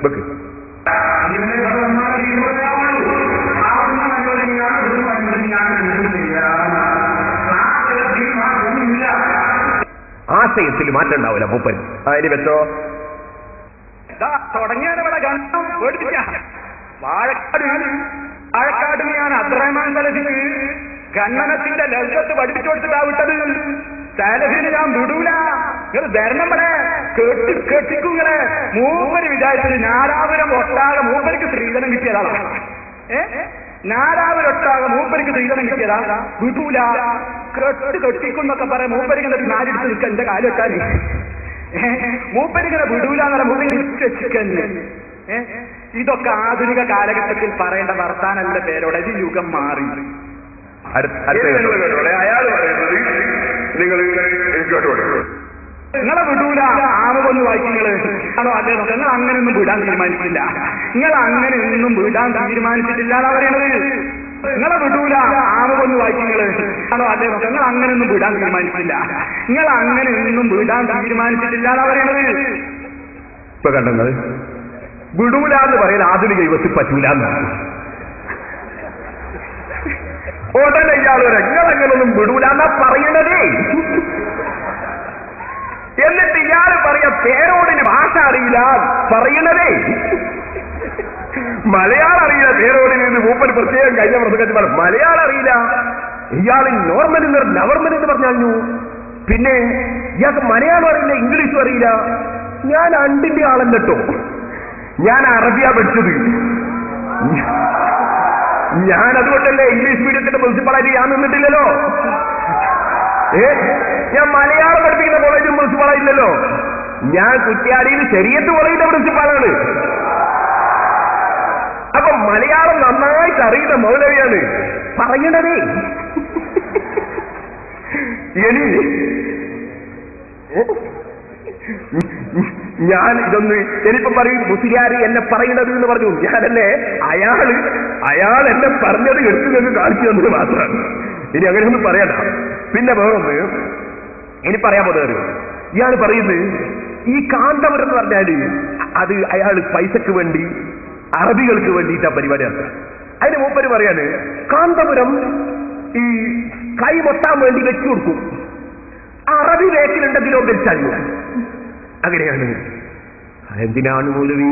വെക്ക്. ആശയത്തിൽ മാറ്റം ഉണ്ടാവില്ല മൂപ്പൻ. അതിന് വെച്ചോ തുടങ്ങിയവിടെ വാഴക്കാട് ഞാൻ അബ്ദുറഹ്മാൻ സലഫിന് ഖണ്ഡനത്തിന്റെ ലക്ഷത്ത് പഠിപ്പിച്ചു കൊടുത്തിട്ടാ വിട്ടത്. സലഫിന് ഞാൻ വിടൂല, നിങ്ങൾ ധരണങ്ങളെ കെട്ടിക്കുങ്ങളെ. മൂപ്പര് വിചാരിച്ചത് നാലാപുരം ഒട്ടാകെ മൂപ്പർക്ക് സ്ത്രീധനം കിട്ടിയതാണ്. നാലാപുരൊട്ടാകെ മൂപ്പർക്ക് സ്ത്രീധനം കിട്ടിയതാ. വിടൂല, കെട്ടിക്കുന്നൊക്കെ പറയാം. മൂപ്പരിങ്ങനെ നാലെടുത്ത് നിൽക്കാൻ എന്റെ കാലം വെച്ചാൽ മൂപ്പരിങ്ങനെ വിടൂല എന്നല്ല, മൂപ്പര് വെച്ചിക്കന്നെ. ഇതൊക്കെ ആധുനിക കാലഘട്ടത്തിൽ പറയേണ്ട വർത്താനന്റെ പേരോടെ ഈ യുഗം മാറി. അയാൾ പറയുന്നത് നിങ്ങൾ നിങ്ങളെ വിടൂല. ആമൊന്ന് വായിക്കുന്നങ്ങള് ആണോ അല്ലേ? നിങ്ങൾ അങ്ങനെയൊന്നും വിടാൻ തീരുമാനിച്ചില്ല. നിങ്ങൾ അങ്ങനെയൊന്നും വിടാൻ തീരുമാനിച്ചിട്ടില്ല എന്നാ പറയണത്. നിങ്ങളെ വിടൂല. ആമൊന്ന് വായിക്കുന്നങ്ങള് ആണോ അല്ലേ? നിങ്ങൾ അങ്ങനെയൊന്നും വിടാൻ തീരുമാനിച്ചില്ല. നിങ്ങൾ അങ്ങനെയൊന്നും വിടാൻ തീരുമാനിച്ചിട്ടില്ല എന്നാ പറയണത്. ഇപ്പൊ കണ്ടങ്ങൾ വിടൂല എന്ന് പറയുന്നത് ആധുനിക യുവത്തിൽ പറ്റൂല എന്നാണ്. ഉടനെ ഇയാൾ നിങ്ങൾ അങ്ങനൊന്നും വിടൂല എന്നാ പറയണതേ. എന്നിട്ട് ഇയാൾ പറയാ പേരോടിന് ഭാഷ അറിയില്ല പറയണതേ. മലയാളം അറിയില്ല പേരോടിന്. ഇത് മൂപ്പര് പ്രത്യേകം കഴിഞ്ഞ പ്രസംഗത്തിൽ പറഞ്ഞു മലയാളം അറിയില്ല. ഇയാൾ നോർമൽ നവർമൽ എന്ന് പറഞ്ഞു. പിന്നെ ഇയാൾക്ക് മലയാളം അറിയില്ല, ഇംഗ്ലീഷും അറിയില്ല. ഞാൻ അണ്ടിന്റെ ആളല്ലോ, ഞാൻ അറബിയ പഠിച്ചത്. ഞാൻ അതുകൊണ്ടല്ലേ ഇംഗ്ലീഷ് മീഡിയത്തിന്റെ പ്രിൻസിപ്പളായിട്ട് ഞാൻ നിന്നിട്ടില്ലല്ലോ. ഞാൻ മലയാളം പഠിപ്പിക്കുന്ന കോളേജിൽ പ്രിൻസിപ്പാളായില്ലല്ലോ. ഞാൻ കുറ്റ്യാടിയിൽ ശരീഅത്ത് കോളേജിന്റെ പ്രിൻസിപ്പാളാണ്. അപ്പൊ മലയാളം നന്നായിട്ട് അറിയുന്ന മൗലവിയാണ് പറയണതേ. ഇനി ഞാൻ ഇതൊന്ന് എനിപ്പം പറയും മുസ്ലിയാരി എന്നെ പറയുന്നത് എന്ന് പറഞ്ഞു. ഞാനല്ലേ അയാൾ എന്നെ പറഞ്ഞത് എടുക്കുന്നത് കാണിച്ചു തന്നത് മാത്രമാണ്. ഇനി അങ്ങനെയൊന്നും പറയണ്ട. പിന്നെ വേറൊന്ന് ഇനി പറയാൻ പോകുന്നത്, ഇയാൾ പറയുന്നത് ഈ കാന്തപുരം എന്ന് പറഞ്ഞാല് അത് അയാൾ പൈസക്ക് വേണ്ടി അറബികൾക്ക് വേണ്ടിയിട്ടാ പരിപാടിയാണ്. അതിന് മൂപ്പര് പറയാണ് കാന്തപുരം ഈ കൈ മൊത്താൻ വേണ്ടി വെച്ചു കൊടുക്കും. അറബി വേക്കിലുണ്ടെങ്കിലോ വെച്ചാൽ അങ്ങനെയാണ്. എന്തിനാണ് മൗലവി?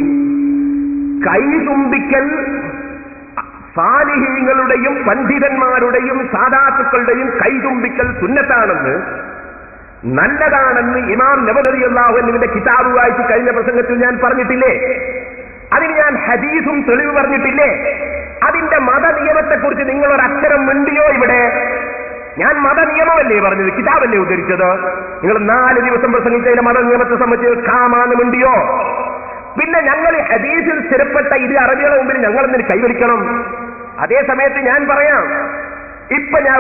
കൈ തുമ്പിക്കൽ സാലിഹീങ്ങളുടെയും പണ്ഡിതന്മാരുടെയും സാദാത്തുക്കളുടെയും കൈതുമ്പിക്കൽ സുന്നത്താണെന്ന്, നല്ലതാണെന്ന് ഇമാം നവവി റളിയല്ലാഹു അൻഹുവിന്റെ കിതാബ് വായിച്ച് കഴിഞ്ഞ പ്രസംഗത്തിൽ ഞാൻ പറഞ്ഞിട്ടില്ലേ? അതിന് ഞാൻ ഹദീസും തെളിവ് പറഞ്ഞിട്ടില്ലേ? അതിന്റെ മതനിയമത്തെക്കുറിച്ച് നിങ്ങളൊരക്ഷരം മിണ്ടിയോ ഇവിടെ? ഞാൻ മതനിയമമല്ലേ പറഞ്ഞത്, കിതാബല്ലേ ഉദ്ധരിച്ചത്? നിങ്ങൾ 4 ദിവസം പ്രസംഗിച്ചതിന്റെ മതനിയമത്തെ സംബന്ധിച്ച് കാമാന്ന് മിണ്ടിയോ? പിന്നെ ഞങ്ങൾ ഹദീസിൽ സ്ഥിരപ്പെട്ട ഇത് അറബികളുടെ മുമ്പിൽ ഞങ്ങൾ എന്തിന് കൈവരിക്കണം? അതേ സമയത്ത് ഞാൻ പറയാം, ഇപ്പൊ ഞാൻ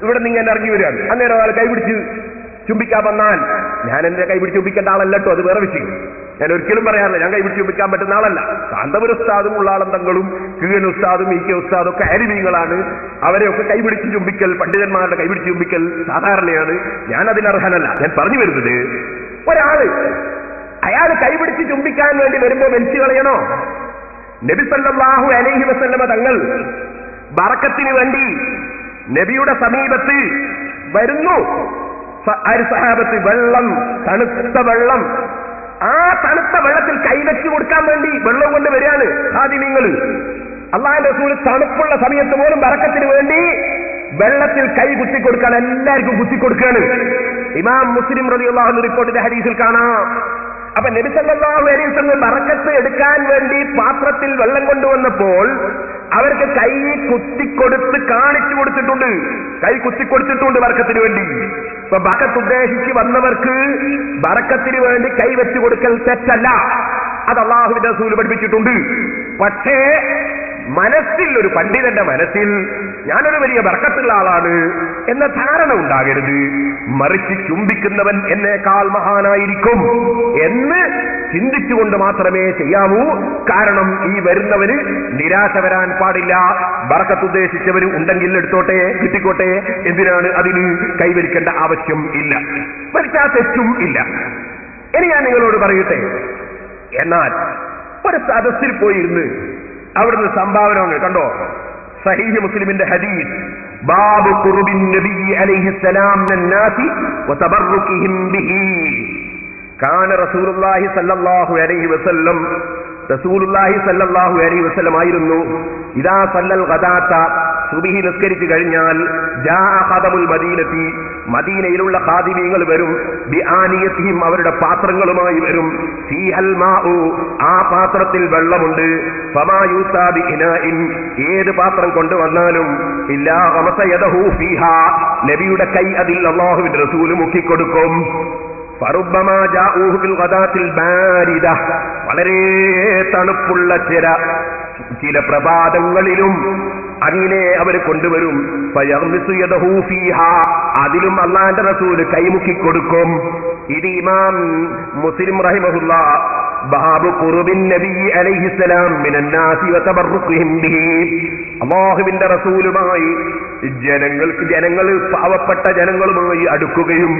ഇവിടെ നിങ്ങൾ ഇറങ്ങി വരികയാണ്. അന്നേരം ഒരാൾ കൈപിടിച്ച് ചുംബിക്കാൻ വന്നാൽ ഞാൻ എന്റെ കൈപിടിച്ച് ചുംബിക്കേണ്ട ആളല്ലോ, അത് വേറെ വിഷയം. ഞാൻ ഒരിക്കലും പറയാറില്ല ഞാൻ കൈപിടിച്ച് ചുംബിക്കാൻ പറ്റുന്ന ആളല്ല. കാന്തപുര ഉസ്താദും ഉള്ളാളന്തങ്ങളും കീഴൻ ഉസ്താദും ഇ കെ ഉസ്താദും ഒക്കെ അരിമീങ്ങളാണ്. അവരെയൊക്കെ കൈപിടിച്ച് ചുംബിക്കൽ, പണ്ഡിതന്മാരുടെ കൈപിടിച്ച് ചുംബിക്കൽ സാധാരണയാണ്. ഞാൻ അതിനർഹനല്ല. ഞാൻ പറഞ്ഞു വരുന്നത്, അയാൾ കൈപിടിച്ച് ചുംബിക്കാൻ വേണ്ടി വരുമ്പോ വലിച്ചു കളയണോ? നബി സല്ലല്ലാഹു അലൈഹി വസല്ലമ തങ്ങൾ ബറക്കത്തിന് വേണ്ടി നബിയുടെ സമീപത്ത് വരുന്നു. സഹാബത്ത് വെള്ളം, തണുത്ത വെള്ളം, ആ തണുത്ത വെള്ളത്തിൽ കൈവച്ച് കൊടുക്കാൻ വേണ്ടി വെള്ളം കൊണ്ട് വരികയാണ് ഖാദിമീങ്ങൾ. അല്ലാഹുവിന്റെ റസൂൽ തണുപ്പുള്ള സമയത്ത് പോലും ബറക്കത്തിന് വേണ്ടി വെള്ളത്തിൽ കൈ കുത്തിക്കൊടുക്കാൻ എല്ലാവർക്കും കുത്തിക്കൊടുക്കുകയാണ്. ഇമാം മുസ്ലിം റളിയല്ലാഹു അൻഹു റിപ്പോർട്ടിന്റെ ഹദീസിൽ കാണാം. അപ്പൊ നബി സല്ലല്ലാഹു അലൈഹി വസല്ലം ബറക്കത്ത് എടുക്കാൻ വേണ്ടി പാത്രത്തിൽ വെള്ളം കൊണ്ടുവന്നപ്പോൾ അവർക്ക് കൈ കുത്തിക്കൊടുത്ത് കാണിച്ചു കൊടുത്തിട്ടുണ്ട്. കൈ കുത്തിക്കൊടുത്തിട്ടുണ്ട് ബറക്കത്തിന് വേണ്ടി. ഇപ്പൊ ബറക്കത്ത് ഉദ്ദേശിച്ച് വന്നവർക്ക് ബറക്കത്തിന് വേണ്ടി കൈവച്ചു കൊടുക്കൽ തെറ്റല്ല, അത് അല്ലാഹുവിന്റെ റസൂൽ പഠിപ്പിച്ചിട്ടുണ്ട്. പക്ഷേ മനസ്സിൽ, ഒരു പണ്ഡിതന്റെ മനസ്സിൽ ഞാനൊരു വലിയ ബർക്കത്തുള്ള ആളാണ് എന്ന ധാരണ ഉണ്ടാകരുത്. മറിച്ച് ചുംബിക്കുന്നവൻ എന്നേക്കാൾ മഹാനായിരിക്കും എന്ന് ചിന്തിച്ചുകൊണ്ട് മാത്രമേ ചെയ്യാവൂ. കാരണം ഈ വരുന്നവന് നിരാശ വരാൻ പാടില്ല. ബർക്കത്ത് ഉദ്ദേശിച്ചവര് ഉണ്ടെങ്കിൽ എടുത്തോട്ടെ, കിട്ടിക്കോട്ടെ. എന്തിനാണ് അതിന് കൈവരിക്കേണ്ട ആവശ്യം ഇല്ല, മറിച്ച് ആ തെറ്റും ഇല്ല. ഇനി ഞാൻ നിങ്ങളോട് പറയട്ടെ, എന്നാൽ ഒരു സദസ്സിൽ പോയിരുന്ന് അവിടുന്ന് സംഭാവന കണ്ടോ. സഹീഹ് മുസ്ലിമിന്റെ ഹദീസ്, ബാബു ഖുർബിൻ നബി അലൈഹിസ്സലാം മിനന്നാസി വതബറുകിഹിം ബിഹി. കാന റസൂലുള്ളാഹി സ്വല്ലല്ലാഹു അലൈഹി വസല്ലം, റസൂലുള്ളാഹി സ്വല്ലല്ലാഹു അലൈഹി വസല്ലം ആയിരുന്നു ഇദാ സല്ലൽ ഗദാത, സുബ്ഹി നിസ്കരിച്ചു കഴിഞ്ഞാൽ, ജാഅ ഖദമുൽ മദീനത്തി, മദീനയിലുള്ള ഖാദിമീങ്ങൾ വരും, ബിആനിയതിഹിം, അവരുടെ പാത്രങ്ങളുമായി വരും, ഫീഹൽ മാഉ, ആ പാത്രത്തിൽ വെള്ളമുണ്ട്, ഫമാ യൂസാ ബിഇനാഇൻ, ഏത് പാത്രം കൊണ്ടുവന്നാലും, ഇല്ലാ ഖമസ യദഹു ഫീഹാ, നബിയുടെ കൈ അതിൽ അല്ലാഹുവിന്റെ റസൂൽ മുക്കിക്കൊടുക്കും. ഫറുബ്ബമാ ജാഊഹു ബിൽ ഗദാത്തിൽ ബാരിദ, വളരെ തണുപ്പുള്ള ചില പ്രഭാതങ്ങളിലും അങ്ങനെ അവർ കൊണ്ടുവരും. ഫയഗ്മിസു യദഹു ഫീഹാ, അതിലും അല്ലാഹുവിന്റെ റസൂൽ കൈമുക്കിക്കൊടുക്കും. ഇത് ഇമാം മുസ്ലിം റഹിമഹുല്ലാഹ് ബാബു ഖുർബിൻ നബി അലൈഹിസ്സലാം മിനന്നാസി വതബറുകിഹിം ബിഹി, അല്ലാഹുവിന്റെ റസൂലുമായി ജനങ്ങൾ പാവപ്പെട്ട ജനങ്ങളുമായി അടുക്കുകയും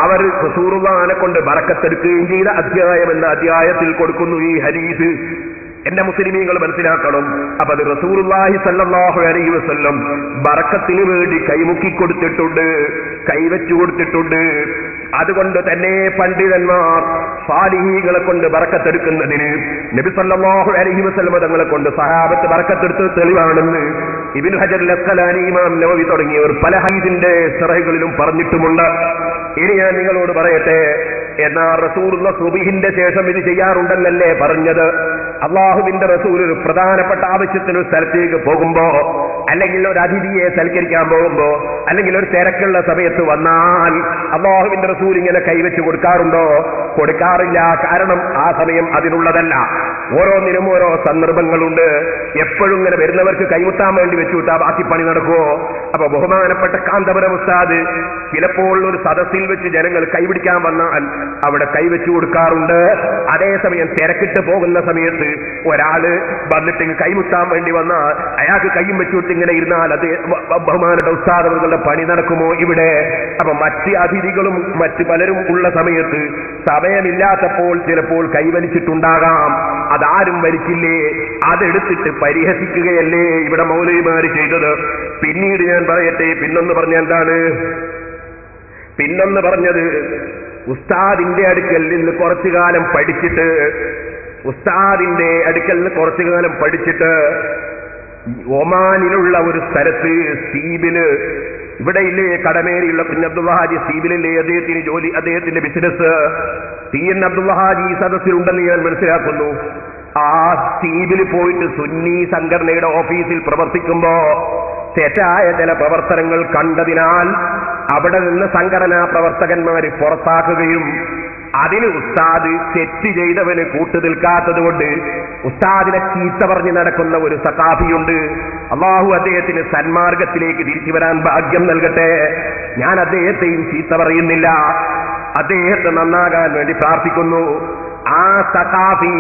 അവർ റസൂലുള്ളാഹിനെ കൊണ്ട് ബറക്കത്തെടുക്കുകയും ചെയ്ത അധ്യായം എന്ന അധ്യായത്തിൽ കൊടുക്കുന്നു ഈ ഹദീസ്. എന്റെ മുസ്ലിമീങ്ങൾ മനസ്സിലാക്കണം. അപ്പൊ അത് റസൂലുള്ളാഹി സ്വല്ലല്ലാഹു അലൈഹി വസല്ലം ബറക്കത്തിന് വേണ്ടി കൈമുക്കി കൊടുത്തിട്ടുണ്ട്, കൈവച്ചു കൊടുത്തിട്ടുണ്ട്. അതുകൊണ്ട് തന്നെ പണ്ഡിതന്മാർ സാലിഹീകളെ കൊണ്ട് ബറക്കത്തെടുക്കുന്നതിന് നബി സല്ലല്ലാഹു അലൈഹി വസല്ലം തങ്ങളെ കൊണ്ട് സഹാബത്ത് ബറക്കത്തെടുത്തത് തെളിവാണെന്ന് ഇബ്നു ഹജർ അസ്ഖലാനി, ഇമാം നവവി തുടങ്ങിയവർ പല ഹദീസിന്റെ ശറഹുകളിലും പറഞ്ഞിട്ടുമുണ്ട്. ഇനി ഞാൻ നിങ്ങളോട് പറയട്ടെ, എന്നാൽ റസൂലുള്ള സുബ്ഹിന്റെ ശേഷം ഇത് ചെയ്യാറുണ്ടെന്നല്ലേ പറഞ്ഞത്? അള്ളാഹുവിന്റെ റസൂൽ ഒരു പ്രധാനപ്പെട്ട ആവശ്യത്തിന് ഒരു സ്ഥലത്തേക്ക് പോകുമ്പോ, അല്ലെങ്കിൽ ഒരു അതിഥിയെ സൽക്കരിക്കാൻ പോകുമ്പോ, അല്ലെങ്കിൽ ഒരു തിരക്കുള്ള സമയത്ത് വന്നാൽ അള്ളാഹുവിന്റെ റസൂൽ ഇങ്ങനെ കൈവച്ച് കൊടുക്കാറുണ്ടോ? കൊടുക്കാറില്ല. കാരണം ആ സമയം അതിനുള്ളതല്ല. ഓരോന്നിനും ഓരോ സന്ദർഭങ്ങളുണ്ട്. എപ്പോഴും ഇങ്ങനെ വരുന്നവർക്ക് കൈമുട്ടാൻ വേണ്ടി വെച്ചു വിട്ടാ ബാക്കി പണി നടക്കുമോ? അപ്പൊ ബഹുമാനപ്പെട്ട കാന്തപുരം ഉസ്താദ് ചിലപ്പോൾ ഒരു സദസ്സിൽ വെച്ച് ജനങ്ങൾ കൈപിടിക്കാൻ വന്നാൽ അവിടെ കൈവച്ചു കൊടുക്കാറുണ്ട്. അതേസമയം തിരക്കിട്ട് പോകുന്ന സമയത്ത് ഒരാള് വന്നിട്ട് കൈമുട്ടാൻ വേണ്ടി വന്നാൽ അയാൾക്ക് കൈയും വെച്ചുവിട്ട് ഇങ്ങനെ ഇരുന്നാൽ അത് ബഹുമാനപ്പെട്ട ഉസ്താദുകളുടെ പണി നടക്കുമോ ഇവിടെ? അപ്പൊ മറ്റ് അതിഥികളും മറ്റ് പലരും ഉള്ള സമയത്ത് സമയമില്ലാത്തപ്പോൾ ചിലപ്പോൾ കൈവലിച്ചിട്ടുണ്ടാകാം. അതാരും വലിച്ചില്ലേ, അതെടുത്തിട്ട് പരിഹസിക്കുകയല്ലേ ഇവിടെ മൗലവിമാര് ചെയ്തത്. പിന്നീട് ഞാൻ പറയട്ടെ, പിന്നൊന്ന് പറഞ്ഞ എന്താണ്? പിന്നൊന്ന് പറഞ്ഞത്, ഉസ്താദിന്റെ അടുക്കൽ നിന്ന് കുറച്ചു കാലം പഠിച്ചിട്ട്, ഉസ്താദിന്റെ അടുക്കൽ നിന്ന് കുറച്ചു കാലം പഠിച്ചിട്ട് ഒമാനിലുള്ള ഒരു സ്ഥലത്ത് സ്റ്റീബില്, ഇവിടെ ഇല്ലേ കടമേരിയുള്ള കുഞ്ഞ് അബ്ദുള്ള ഹാജി സ്റ്റീബിലില്ലേ അദ്ദേഹത്തിന് ജോലി, അദ്ദേഹത്തിന്റെ ബിസിനസ്. ടി എൻ അബ്ദുള്ള ഹാജി ഈ സദസ്സിലുണ്ടെന്ന് ഞാൻ മനസ്സിലാക്കുന്നു. ആ സ്റ്റീബിൽ പോയിട്ട് സുന്നി സംഘടനയുടെ ഓഫീസിൽ പ്രവർത്തിക്കുമ്പോ തെറ്റായ ചില പ്രവർത്തനങ്ങൾ കണ്ടതിനാൽ അവിടെ നിന്ന് സംഘടനാ പ്രവർത്തകന്മാര് പുറത്താക്കുകയും അതിന് ഉസ്താദ് തെറ്റ് ചെയ്തവന് കൂട്ടുനിൽക്കാത്തത് കൊണ്ട് ഉസ്താദിനെ ചീത്ത പറഞ്ഞ് നടക്കുന്ന ഒരു സഖാഫിയുണ്ട്. അള്ളാഹു അദ്ദേഹത്തിന് സന്മാർഗത്തിലേക്ക് തിരിച്ചു വരാൻ ഭാഗ്യം നൽകട്ടെ. ഞാൻ അദ്ദേഹത്തെയും ചീത്ത പറയുന്നില്ല, അദ്ദേഹത്തെ നന്നാകാൻ വേണ്ടി പ്രാർത്ഥിക്കുന്നു. ആ സഖാഫി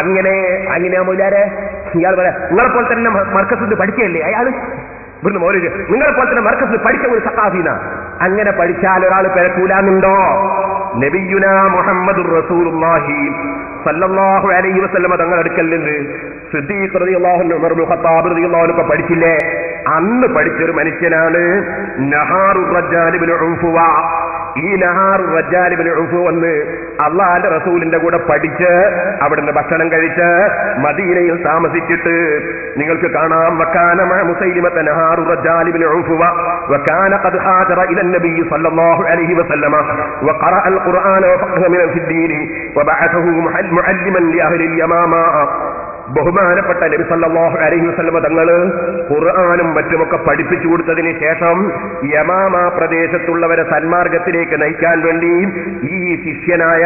അങ്ങനെ മൗലാരെ ഇയാൾ പറയാ, നിങ്ങളെപ്പോലെ തന്നെ മർക്കസിൽ പഠിക്കല്ലേ അയാള്, ഇവിടുന്ന് മൗലവി നിങ്ങളെപ്പോലെ തന്നെ മർക്കസിൽ പഠിച്ച ഒരു സഖാഫീന. അങ്ങനെ പഠിച്ചാൽ ഒരാൾ പിഴക്കൂലാന്നുണ്ടോ? നബിയുനാ മുഹമ്മദുർ റസൂലുള്ളാഹി സല്ലല്ലാഹു അലൈഹി വസല്ലം തങ്ങളുടെ അടുക്കൽ നിന്ന് സിദ്ദീഖ് റളിയല്ലാഹു അൻഹു, ഉമർ ഇബ്നു ഖത്താബ് റളിയല്ലാഹു അൻഹു പഠിച്ചില്ലേ? അന്ന് പഠിച്ചൊരു മനുഷ്യനാണ് നഹാറുർ റജ്ജാൽ ഇബ്നു ഉഫ്വ. ഈ നഹാറുർ റജ്ജാൽ ഇബ്നു ഉഫ്വ വന്ന് അള്ളാഹുവിന്റെ റസൂലിന്റെ കൂടെ പഠിച്ച് അവിടുന്ന് ഭക്ഷണം കഴിച്ച് മദീനയിൽ താമസിച്ചിട്ട് നിങ്ങൾക്ക് കാണാം. വകാന മഅ മുസൈലിമത നഹാറുർ റജ്ജാൽ ഇബ്നു ഉഫ്വ വകാന ഖദ് ഹാജറ ഇല നബി സല്ലല്ലാഹു അലൈഹി വസല്ലം വഖറഅ അൽ ഖുർആന വഫഖഹ മിൻ ഫിദ്ദീൻ വബഅഥഹു മുഅല്ലിമൻ ലിഅഹ്ലി യമാമ. ബഹുമാനപ്പെട്ട നബി സല്ലല്ലാഹു അലൈഹി വസല്ലം തങ്ങള് ഖുർആനും മറ്റുമൊക്കെ പഠിപ്പിച്ചു കൊടുത്തതിന് ശേഷം യമാമ പ്രദേശത്തുള്ളവരെ സന്മാർഗത്തിലേക്ക് നയിക്കാൻ വേണ്ടി ഈ ശിഷ്യനായ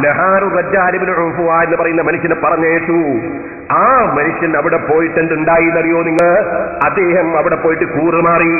നഹാറു റജ്ജാൽ ഇബ്നു ഉഫ്വ എന്ന് പറയുന്ന മനുഷ്യനെ പറഞ്ഞേച്ചു. ആ മനുഷ്യൻ അവിടെ പോയിട്ട് എന്തുണ്ടായി എന്നറിയോ നിങ്ങൾ? അദ്ദേഹം അവിടെ പോയിട്ട് കൂറുമാറി.